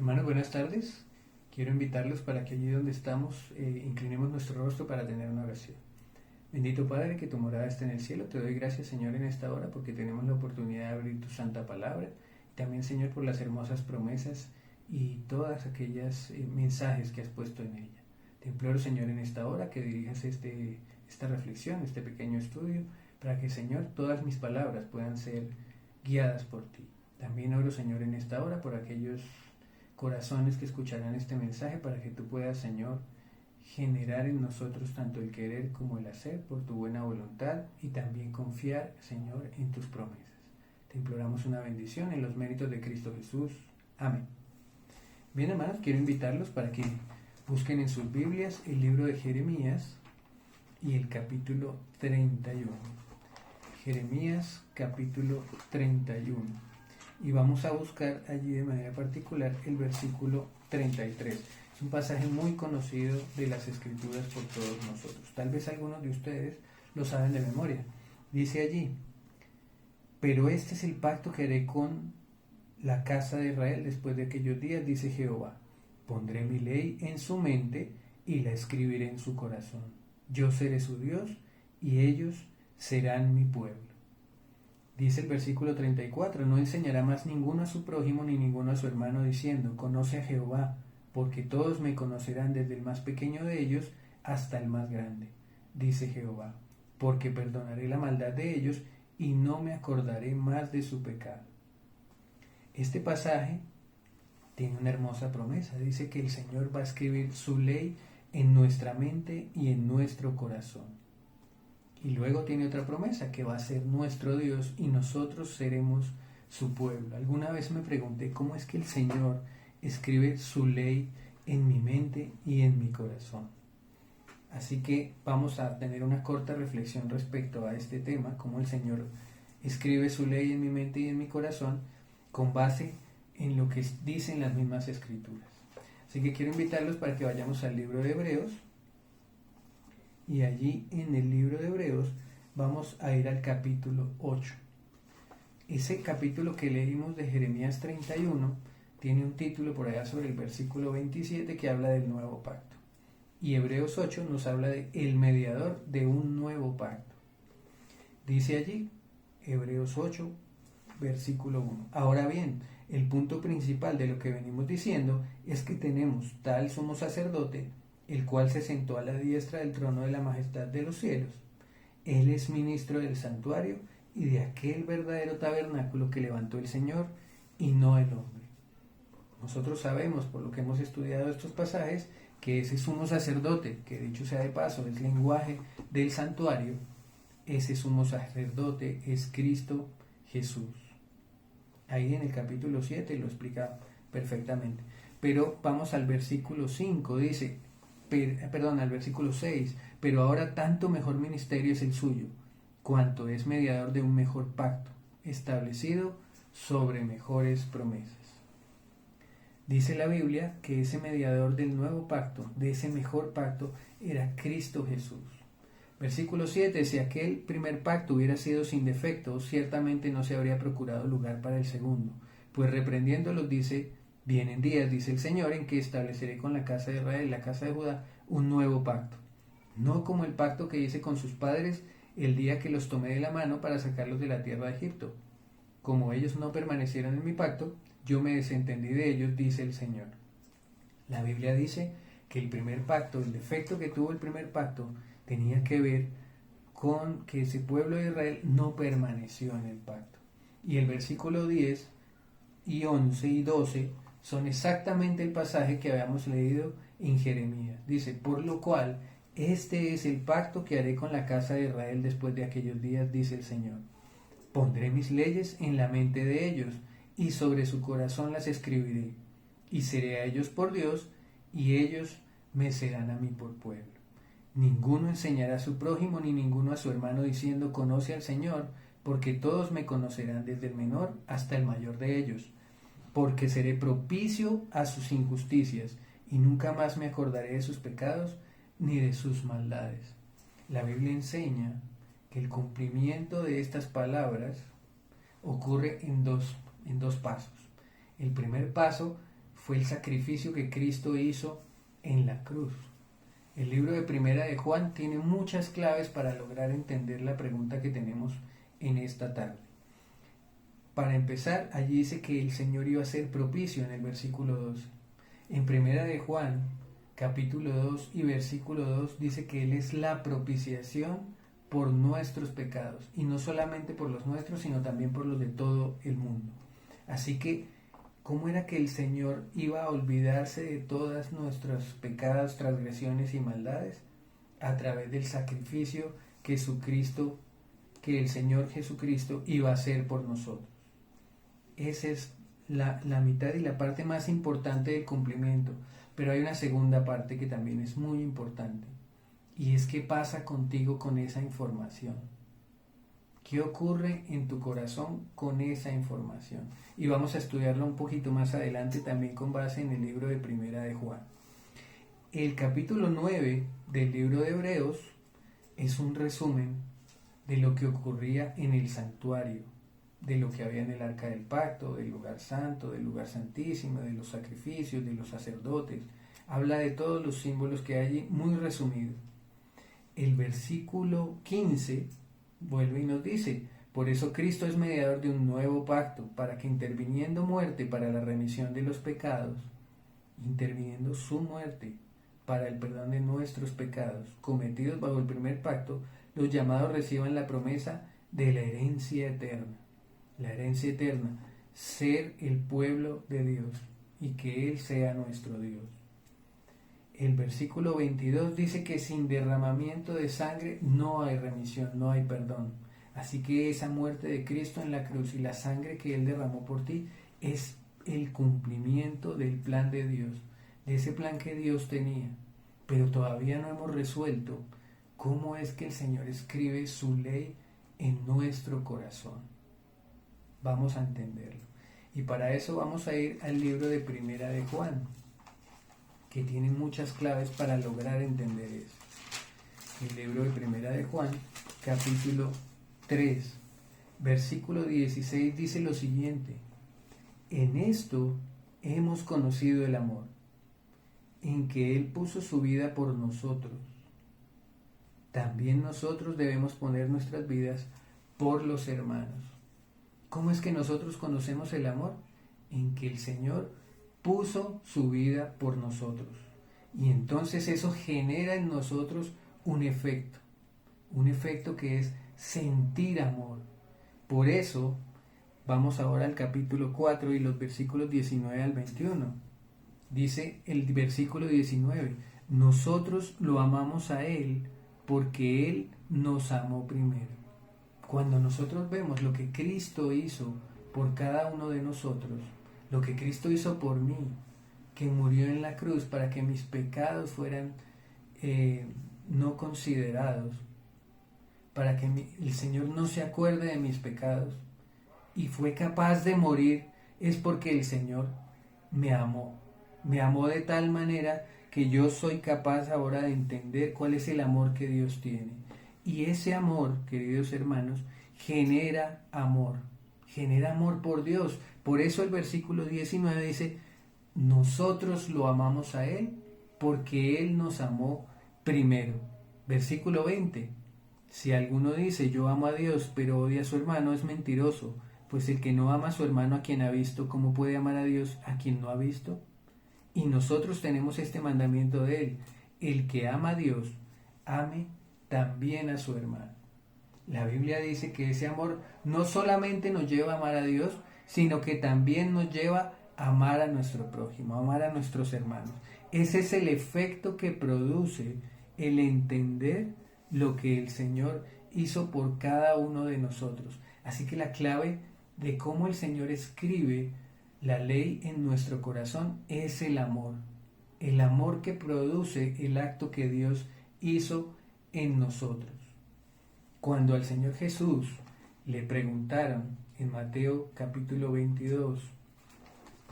Hermanos, buenas tardes. Quiero invitarlos para que allí donde estamos inclinemos nuestro rostro para tener una oración. Bendito Padre, que tu morada esté en el cielo. Te doy gracias, Señor, en esta hora porque tenemos la oportunidad de abrir tu santa palabra. También, Señor, por las hermosas promesas y todas aquellas mensajes que has puesto en ella. Te imploro, Señor, en esta hora que dirijas esta reflexión, este pequeño estudio, para que, Señor, todas mis palabras puedan ser guiadas por ti. También oro, Señor, en esta hora por aquellos corazones que escucharán este mensaje para que tú puedas, Señor, generar en nosotros tanto el querer como el hacer por tu buena voluntad y también confiar, Señor, en tus promesas. Te imploramos una bendición en los méritos de Cristo Jesús. Amén. Bien, hermanos, quiero invitarlos para que busquen en sus Biblias el libro de Jeremías y el capítulo 31. Jeremías capítulo 31. Y vamos a buscar allí de manera particular el versículo 33. Es un pasaje muy conocido de las Escrituras por todos nosotros. Tal vez algunos de ustedes lo saben de memoria. Dice allí: pero este es el pacto que haré con la casa de Israel después de aquellos días, dice Jehová. Pondré mi ley en su mente y la escribiré en su corazón. Yo seré su Dios y ellos serán mi pueblo. Dice el versículo 34, no enseñará más ninguno a su prójimo ni ninguno a su hermano diciendo, conoce a Jehová, porque todos me conocerán desde el más pequeño de ellos hasta el más grande, dice Jehová, porque perdonaré la maldad de ellos y no me acordaré más de su pecado. Este pasaje tiene una hermosa promesa, dice que el Señor va a escribir su ley en nuestra mente y en nuestro corazón. Y luego tiene otra promesa, que va a ser nuestro Dios y nosotros seremos su pueblo. Alguna vez me pregunté cómo es que el Señor escribe su ley en mi mente y en mi corazón. Así que vamos a tener una corta reflexión respecto a este tema, cómo el Señor escribe su ley en mi mente y en mi corazón, con base en lo que dicen las mismas Escrituras. Así que quiero invitarlos para que vayamos al libro de Hebreos. Y allí en el libro de Hebreos vamos a ir al capítulo 8. Ese capítulo que leímos de Jeremías 31 tiene un título por allá sobre el versículo 27 que habla del nuevo pacto. Y Hebreos 8 nos habla de el mediador de un nuevo pacto. Dice allí, Hebreos 8, versículo 1. Ahora bien, el punto principal de lo que venimos diciendo es que tenemos tal sumo sacerdote, el cual se sentó a la diestra del trono de la majestad de los cielos. Él es ministro del santuario y de aquel verdadero tabernáculo que levantó el Señor y no el hombre. Nosotros sabemos, por lo que hemos estudiado estos pasajes, que ese sumo sacerdote, que dicho sea de paso es lenguaje del santuario, ese sumo sacerdote es Cristo Jesús. Ahí en el capítulo 7 lo explica perfectamente. Pero vamos al versículo 5, dice, al versículo 6, pero ahora tanto mejor ministerio es el suyo, cuanto es mediador de un mejor pacto, establecido sobre mejores promesas. Dice la Biblia que ese mediador del nuevo pacto, de ese mejor pacto, era Cristo Jesús. Versículo 7, si aquel primer pacto hubiera sido sin defecto, ciertamente no se habría procurado lugar para el segundo, pues reprendiéndolos dice, vienen días, dice el Señor, en que estableceré con la casa de Israel y la casa de Judá un nuevo pacto, no como el pacto que hice con sus padres el día que los tomé de la mano para sacarlos de la tierra de Egipto. Como ellos no permanecieron en mi pacto, yo me desentendí de ellos, dice el Señor. La Biblia dice que el primer pacto, el defecto que tuvo el primer pacto, tenía que ver con que ese pueblo de Israel no permaneció en el pacto. Y el versículo 10 y 11 y 12 son exactamente el pasaje que habíamos leído en Jeremías. Dice, por lo cual, este es el pacto que haré con la casa de Israel después de aquellos días, dice el Señor. Pondré mis leyes en la mente de ellos, y sobre su corazón las escribiré, y seré a ellos por Dios, y ellos me serán a mí por pueblo. Ninguno enseñará a su prójimo ni ninguno a su hermano diciendo, conoce al Señor, porque todos me conocerán desde el menor hasta el mayor de ellos, porque seré propicio a sus injusticias, y nunca más me acordaré de sus pecados ni de sus maldades. La Biblia enseña que el cumplimiento de estas palabras ocurre en dos pasos. El primer paso fue el sacrificio que Cristo hizo en la cruz. El libro de Primera de Juan tiene muchas claves para lograr entender la pregunta que tenemos en esta tarde. Para empezar, allí dice que el Señor iba a ser propicio en el versículo 12. En Primera de Juan, capítulo 2 y versículo 2 dice que Él es la propiciación por nuestros pecados, y no solamente por los nuestros, sino también por los de todo el mundo. Así que, ¿cómo era que el Señor iba a olvidarse de todas nuestros pecados, transgresiones y maldades? A través del sacrificio que el Señor Jesucristo iba a hacer por nosotros. Esa es la mitad y la parte más importante del cumplimiento. Pero hay una segunda parte que también es muy importante. Y es qué pasa contigo con esa información. ¿Qué ocurre en tu corazón con esa información? Y vamos a estudiarlo un poquito más adelante también con base en el libro de Primera de Juan. El capítulo 9 del libro de Hebreos es un resumen de lo que ocurría en el santuario, de lo que había en el arca del pacto, del lugar santo, del lugar santísimo, de los sacrificios, de los sacerdotes. Habla de todos los símbolos que hay allí, muy resumido. El versículo 15 vuelve y nos dice: por eso Cristo es mediador de un nuevo pacto, para que interviniendo muerte para la remisión de los pecados, interviniendo su muerte para el perdón de nuestros pecados cometidos bajo el primer pacto, los llamados reciban la promesa de la herencia eterna. La herencia eterna, ser el pueblo de Dios y que Él sea nuestro Dios. El versículo 22 dice que sin derramamiento de sangre no hay remisión, no hay perdón. Así que esa muerte de Cristo en la cruz y la sangre que Él derramó por ti es el cumplimiento del plan de Dios, de ese plan que Dios tenía. Pero todavía no hemos resuelto cómo es que el Señor escribe su ley en nuestro corazón. Vamos a entenderlo. Y para eso vamos a ir al libro de Primera de Juan, que tiene muchas claves para lograr entender eso. El libro de Primera de Juan, capítulo 3, versículo 16 dice lo siguiente: en esto hemos conocido el amor, en que Él puso su vida por nosotros. También nosotros debemos poner nuestras vidas por los hermanos. ¿Cómo es que nosotros conocemos el amor? En que el Señor puso su vida por nosotros. Y entonces eso genera en nosotros un efecto que es sentir amor. Por eso, vamos ahora al capítulo 4 y los versículos 19 al 21. Dice el versículo 19: nosotros lo amamos a Él porque Él nos amó primero. Cuando nosotros vemos lo que Cristo hizo por cada uno de nosotros, lo que Cristo hizo por mí, que murió en la cruz para que mis pecados fueran no considerados, para que el Señor no se acuerde de mis pecados, y fue capaz de morir, es porque el Señor me amó de tal manera que yo soy capaz ahora de entender cuál es el amor que Dios tiene. Y ese amor, queridos hermanos, genera amor por Dios. Por eso el versículo 19 dice: nosotros lo amamos a Él porque Él nos amó primero. Versículo 20: si alguno dice yo amo a Dios pero odia a su hermano, es mentiroso, pues el que no ama a su hermano a quien ha visto, ¿cómo puede amar a Dios a quien no ha visto? Y nosotros tenemos este mandamiento de Él: el que ama a Dios, ame también a su hermano. La Biblia dice que ese amor no solamente nos lleva a amar a Dios, sino que también nos lleva a amar a nuestro prójimo, a amar a nuestros hermanos. Ese es el efecto que produce el entender lo que el Señor hizo por cada uno de nosotros. Así que la clave de cómo el Señor escribe la ley en nuestro corazón es el amor que produce el acto que Dios hizo en nosotros. Cuando al Señor Jesús le preguntaron en Mateo capítulo 22,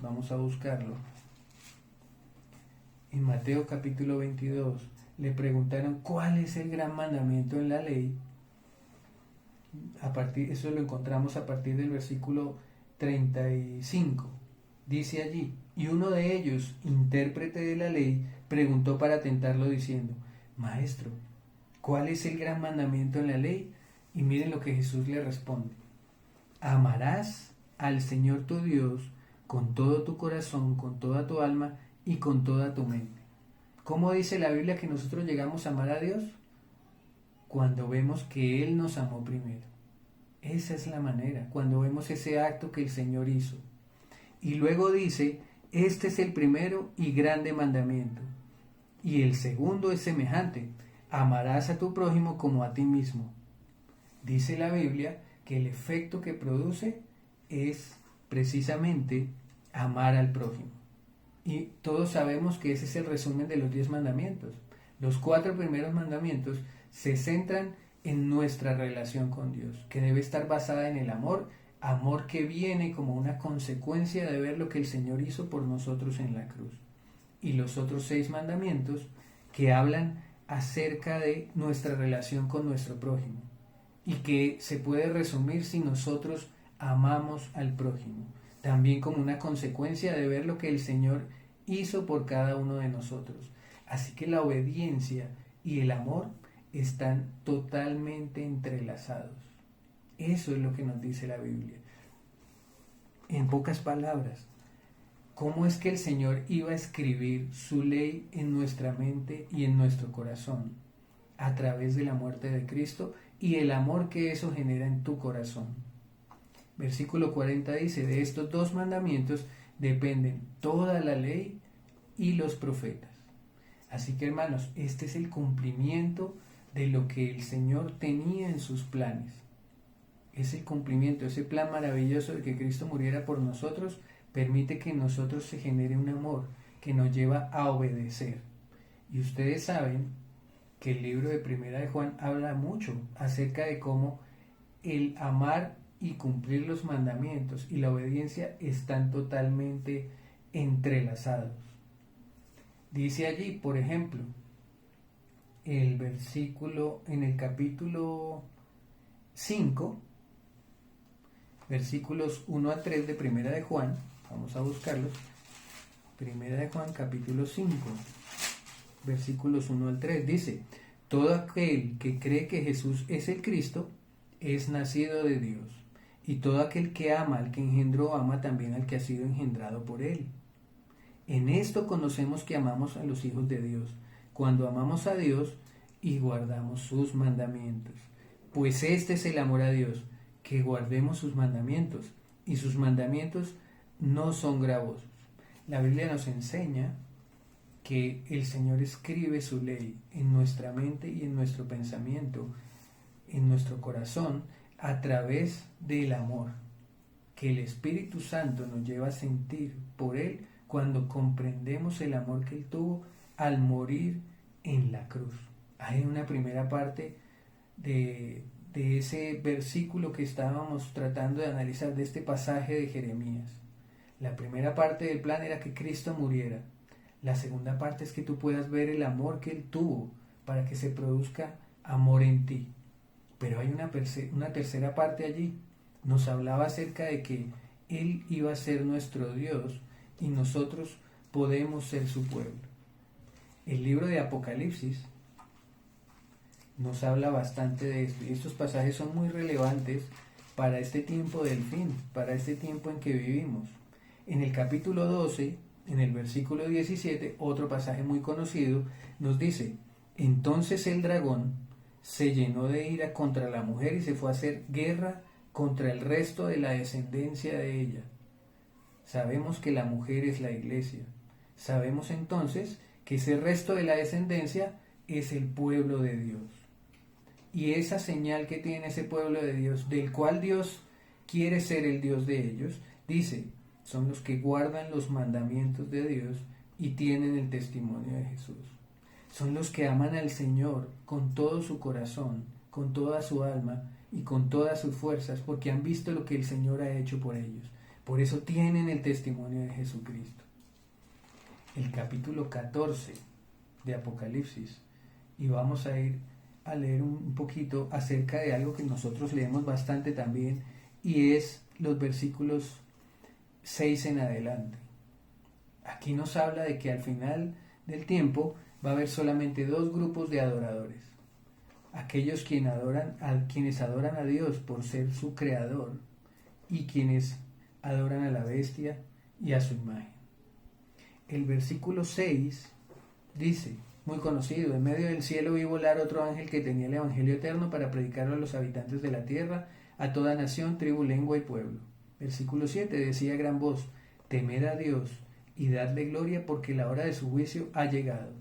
vamos a buscarlo, en Mateo capítulo 22 le preguntaron cuál es el gran mandamiento en la ley. Eso lo encontramos a partir del versículo 35. Dice allí: Y uno de ellos, intérprete de la ley, preguntó para tentarlo diciendo: Maestro, ¿cuál es el gran mandamiento en la ley? Y miren lo que Jesús le responde: amarás al Señor tu Dios con todo tu corazón, con toda tu alma y con toda tu mente. ¿Cómo dice la Biblia que nosotros llegamos a amar a Dios? Cuando vemos que Él nos amó primero. Esa es la manera, cuando vemos ese acto que el Señor hizo. Y luego dice: este es el primero y grande mandamiento. Y el segundo es semejante: amarás a tu prójimo como a ti mismo. Dice la Biblia que el efecto que produce es precisamente amar al prójimo. Y todos sabemos que ese es el resumen de los 10 mandamientos. Los 4 primeros mandamientos se centran en nuestra relación con Dios, que debe estar basada en el amor, amor que viene como una consecuencia de ver lo que el Señor hizo por nosotros en la cruz. Y los otros 6 mandamientos que hablan acerca de nuestra relación con nuestro prójimo, y que se puede resumir si nosotros amamos al prójimo, también como una consecuencia de ver lo que el Señor hizo por cada uno de nosotros. Así que la obediencia y el amor están totalmente entrelazados. Eso es lo que nos dice la Biblia. En pocas palabras, ¿cómo es que el Señor iba a escribir su ley en nuestra mente y en nuestro corazón? A través de la muerte de Cristo y el amor que eso genera en tu corazón. Versículo 40 dice: de estos 2 mandamientos dependen toda la ley y los profetas. Así que, hermanos, este es el cumplimiento de lo que el Señor tenía en sus planes. Es el cumplimiento, ese plan maravilloso de que Cristo muriera por nosotros, permite que en nosotros se genere un amor que nos lleva a obedecer. Y ustedes saben que el libro de Primera de Juan habla mucho acerca de cómo el amar y cumplir los mandamientos y la obediencia están totalmente entrelazados. Dice allí, por ejemplo, el versículo en el capítulo 5, versículos 1 a 3 de Primera de Juan, vamos a buscarlos. Primera de Juan, capítulo 5, versículos 1 al 3, dice: todo aquel que cree que Jesús es el Cristo es nacido de Dios, y todo aquel que ama al que engendró ama también al que ha sido engendrado por él. En esto conocemos que amamos a los hijos de Dios, cuando amamos a Dios y guardamos sus mandamientos. Pues este es el amor a Dios, que guardemos sus mandamientos, y sus mandamientos no son gravosos. La Biblia nos enseña que el Señor escribe su ley en nuestra mente y en nuestro pensamiento, en nuestro corazón, a través del amor, que el Espíritu Santo nos lleva a sentir por Él cuando comprendemos el amor que Él tuvo al morir en la cruz. Hay una primera parte de ese versículo que estábamos tratando de analizar, de este pasaje de Jeremías. La primera parte del plan era que Cristo muriera. La segunda parte es que tú puedas ver el amor que Él tuvo para que se produzca amor en ti. Pero hay una tercera parte allí. Nos hablaba acerca de que Él iba a ser nuestro Dios y nosotros podemos ser su pueblo. El libro de Apocalipsis nos habla bastante de esto, y estos pasajes son muy relevantes para este tiempo del fin, para este tiempo en que vivimos. En el capítulo 12, en el versículo 17, otro pasaje muy conocido, nos dice: entonces el dragón se llenó de ira contra la mujer y se fue a hacer guerra contra el resto de la descendencia de ella. Sabemos que la mujer es la iglesia. Sabemos entonces que ese resto de la descendencia es el pueblo de Dios. Y esa señal que tiene ese pueblo de Dios, del cual Dios quiere ser el Dios de ellos, dice, son los que guardan los mandamientos de Dios y tienen el testimonio de Jesús. Son los que aman al Señor con todo su corazón, con toda su alma y con todas sus fuerzas, porque han visto lo que el Señor ha hecho por ellos. Por eso tienen el testimonio de Jesucristo. El capítulo 14 de Apocalipsis, y vamos a ir a leer un poquito acerca de algo que nosotros leemos bastante también, y es los versículos 6 en adelante. aquí nos habla de que al final del tiempo va a haber solamente dos grupos de adoradores. Aquellos quienes adoran a Dios por ser su creador y quienes adoran a la bestia y a su imagen. El versículo 6 dice, muy conocido: en medio del cielo vi volar otro ángel que tenía el evangelio eterno para predicarlo a los habitantes de la tierra, a toda nación, tribu, lengua y pueblo. Versículo 7 decía a gran voz: temed a Dios y dadle gloria, porque la hora de su juicio ha llegado.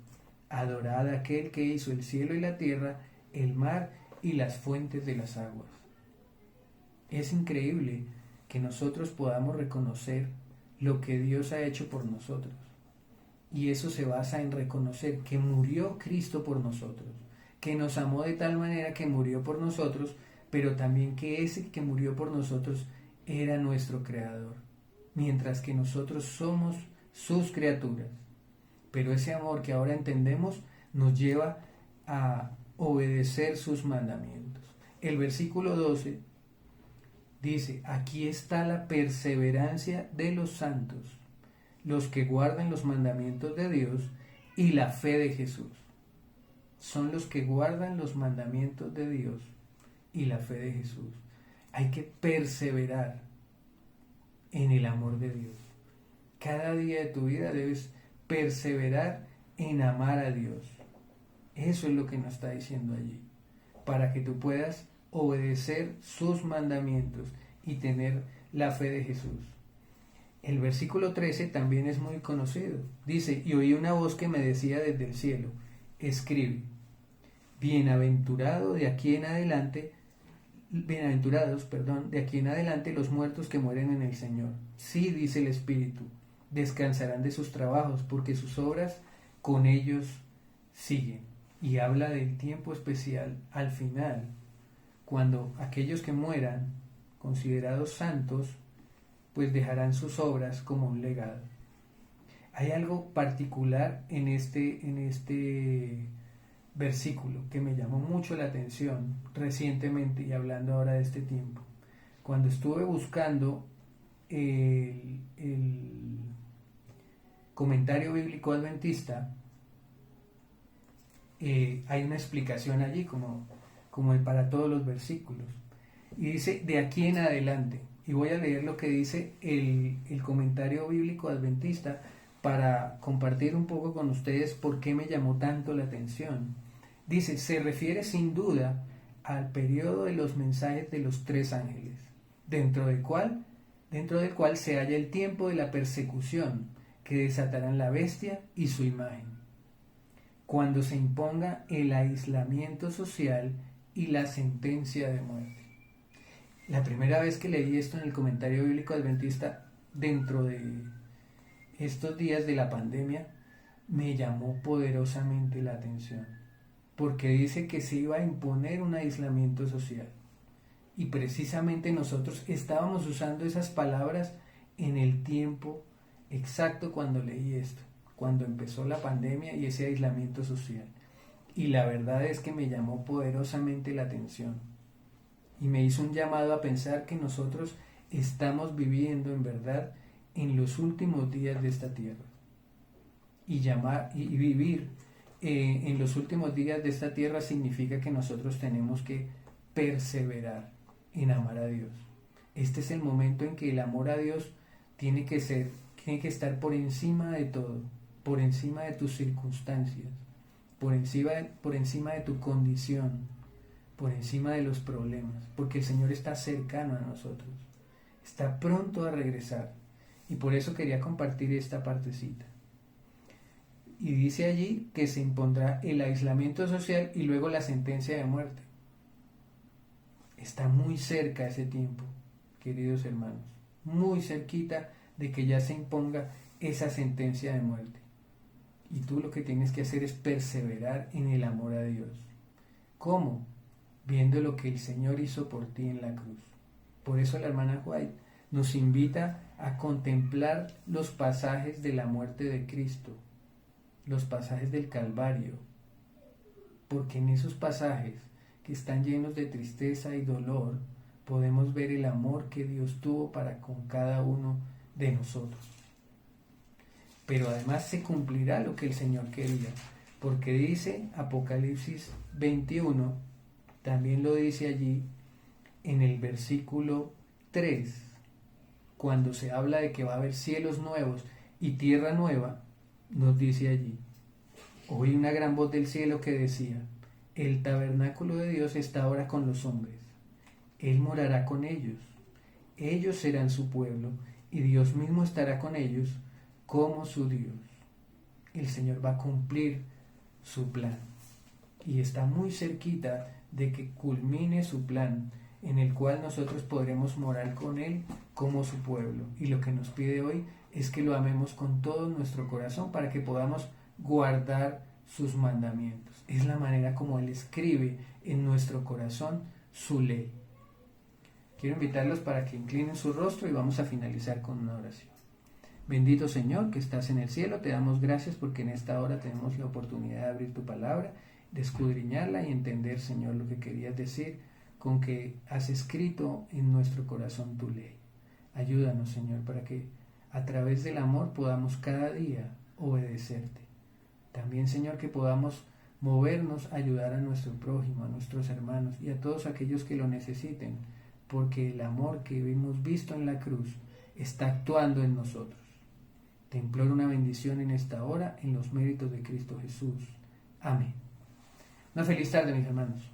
Adorad a aquel que hizo el cielo y la tierra, el mar y las fuentes de las aguas. Es increíble que nosotros podamos reconocer lo que Dios ha hecho por nosotros. Y eso se basa en reconocer que murió Cristo por nosotros, que nos amó de tal manera que murió por nosotros, pero también que ese que murió por nosotros era nuestro Creador, mientras que nosotros somos sus criaturas. Pero ese amor que ahora entendemos nos lleva a obedecer sus mandamientos. El versículo 12 dice: aquí está la perseverancia de los santos, los que guardan los mandamientos de Dios y la fe de Jesús. Son los que guardan los mandamientos de Dios y la fe de Jesús. Hay que perseverar en el amor de Dios. Cada día de tu vida debes perseverar en amar a Dios. Eso es lo que nos está diciendo allí, para que tú puedas obedecer sus mandamientos y tener la fe de Jesús. El versículo 13 también es muy conocido. Dice: y oí una voz que me decía desde el cielo: escribe, bienaventurados de aquí en adelante los muertos que mueren en el Señor. Sí, dice el Espíritu, descansarán de sus trabajos, porque sus obras con ellos siguen. Y habla del tiempo especial al final, cuando aquellos que mueran, considerados santos, pues dejarán sus obras como un legado. Hay algo particular en este versículo que me llamó mucho la atención recientemente, y hablando ahora de este tiempo. Cuando estuve buscando el comentario bíblico adventista, hay una explicación allí como para todos los versículos, y dice: de aquí en adelante. Y voy a leer lo que dice el comentario bíblico adventista para compartir un poco con ustedes por qué me llamó tanto la atención. Dice: se refiere sin duda al periodo de los mensajes de los tres ángeles, dentro del cual se halla el tiempo de la persecución que desatarán la bestia y su imagen, cuando se imponga el aislamiento social y la sentencia de muerte. La primera vez que leí esto en el comentario bíblico adventista, dentro de estos días de la pandemia, me llamó poderosamente la atención, porque dice que se iba a imponer un aislamiento social. Y precisamente nosotros estábamos usando esas palabras en el tiempo exacto cuando leí esto, cuando empezó la pandemia y ese aislamiento social. Y la verdad es que me llamó poderosamente la atención y me hizo un llamado a pensar que nosotros estamos viviendo en verdad en los últimos días de esta tierra. Y vivir en los últimos días de esta tierra significa que nosotros tenemos que perseverar en amar a Dios. Este es el momento en que el amor a Dios tiene que estar por encima de todo, por encima de tus circunstancias, por encima de tu condición, por encima de los problemas, porque el Señor está cercano a nosotros, está pronto a regresar. Y por eso quería compartir esta partecita. Y dice allí que se impondrá el aislamiento social y luego la sentencia de muerte. Está muy cerca ese tiempo, queridos hermanos, muy cerquita de que ya se imponga esa sentencia de muerte. Y tú lo que tienes que hacer es perseverar en el amor a Dios. ¿Cómo? Viendo lo que el Señor hizo por ti en la cruz. Por eso la hermana White nos invita a contemplar los pasajes de la muerte de Cristo, los pasajes del Calvario, porque en esos pasajes que están llenos de tristeza y dolor, podemos ver el amor que Dios tuvo para con cada uno de nosotros. pero además se cumplirá lo que el Señor quería, porque dice Apocalipsis 21, también lo dice allí en el versículo 3, cuando se habla de que va a haber cielos nuevos y tierra nueva, nos dice allí: oí una gran voz del cielo que decía: el tabernáculo de Dios está ahora con los hombres. Él morará con ellos. Ellos serán su pueblo y Dios mismo estará con ellos como su Dios. El Señor va a cumplir su plan y está muy cerquita de que culmine su plan, en el cual nosotros podremos morar con Él como su pueblo. Y lo que nos pide hoy es que lo amemos con todo nuestro corazón para que podamos guardar sus mandamientos. Es la manera como Él escribe en nuestro corazón su ley. Quiero invitarlos para que inclinen su rostro y vamos a finalizar con una oración. Bendito Señor que estás en el cielo, te damos gracias porque en esta hora tenemos la oportunidad de abrir tu palabra, de escudriñarla y entender, Señor, lo que querías decir con que has escrito en nuestro corazón tu ley. Ayúdanos, Señor, para que a través del amor podamos cada día obedecerte. También, Señor, que podamos movernos a ayudar a nuestro prójimo, a nuestros hermanos y a todos aquellos que lo necesiten, porque el amor que hemos visto en la cruz está actuando en nosotros. Te imploro una bendición en esta hora, en los méritos de Cristo Jesús. Amén. Una feliz tarde, mis hermanos.